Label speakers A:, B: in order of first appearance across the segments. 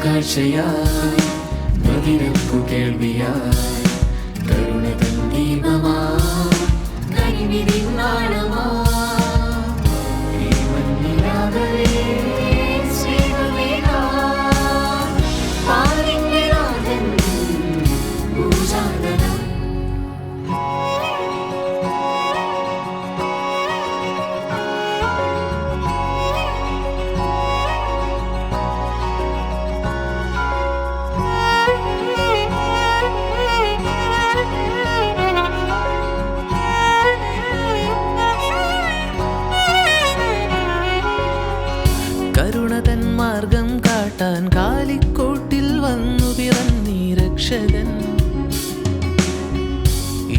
A: കാഴ്ചയായി മതിരപ്പു കേൾവിയായി കരുണതൻ ദീപമായി കരിമിഴിൻ നാളമായി ഈ മഞ്ഞിലാകവേ സ്നേഹമേകാൻ പാരിന്റെ നാഥൻ പൂജാതനായി. കരുണതൻ മാർഗം കാട്ടാൻ കാലിക്കോട്ടിൽ വന്നു പിറന്നീ രക്ഷകൻ.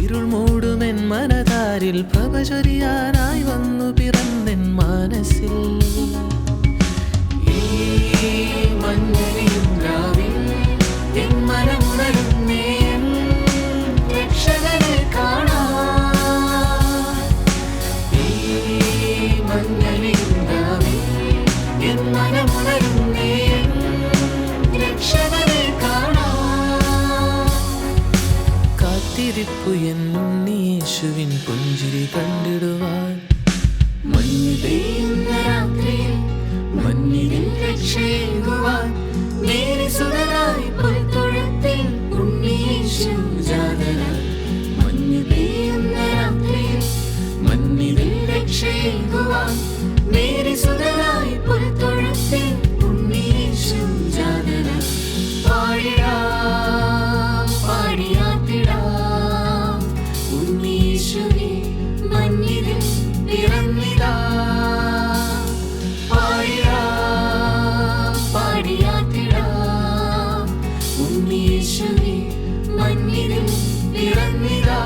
A: ഇരുൾ മൂടുമെൻ മനതാരിൽ പ്രഭ ചൊരിയാനായി വന്നു പിറന്നെൻ മനസ്സിൽ. ഈ മഞ്ഞരിയും രാവിൽ എൻ മനമുണരുന്നേ എൻ രക്ഷകനെ കാണാൻ. ഈ മഞ്ഞരിയും രാവിൽ എൻ മനമുണരുന്നേ എൻ രക്ഷകനെ കാണാൻ. കാത്തിരിപ്പു എൻ ഉണ്ണിയേശുവിൻ പുഞ്ചിരി കണ്ടിടുവാൻ. മഞ്ഞുപെയ്യുന്ന രാത്രിയിൽ മഞ്ഞിനിൽ രക്ഷയേകുവാൻ മേരിസുതനായി പുൽത്തൊഴുത്തിൽ ഉണ്ണിയേശു ജാതനായി. മഞ്ഞുപെയ്യുന്ന രാത്രിയിൽ മഞ്ഞിനിൽ രക്ഷയേകുവാൻ മേരിസുതനായി പുൽത്തൊഴുത്തിൽ ഉണ്ണിയേശു ജാതനായി. പാടിടാം പാടിയാത്തിടാം ഉണ്ണിയേശുവേ മഞ്ഞിനിൽ പിറന്നിതാ. പാടിടാം പാടിയാത്തിടാം ഉണ്ണിയേശുവേ മഞ്ഞിനിൽ പിറന്നിതാ.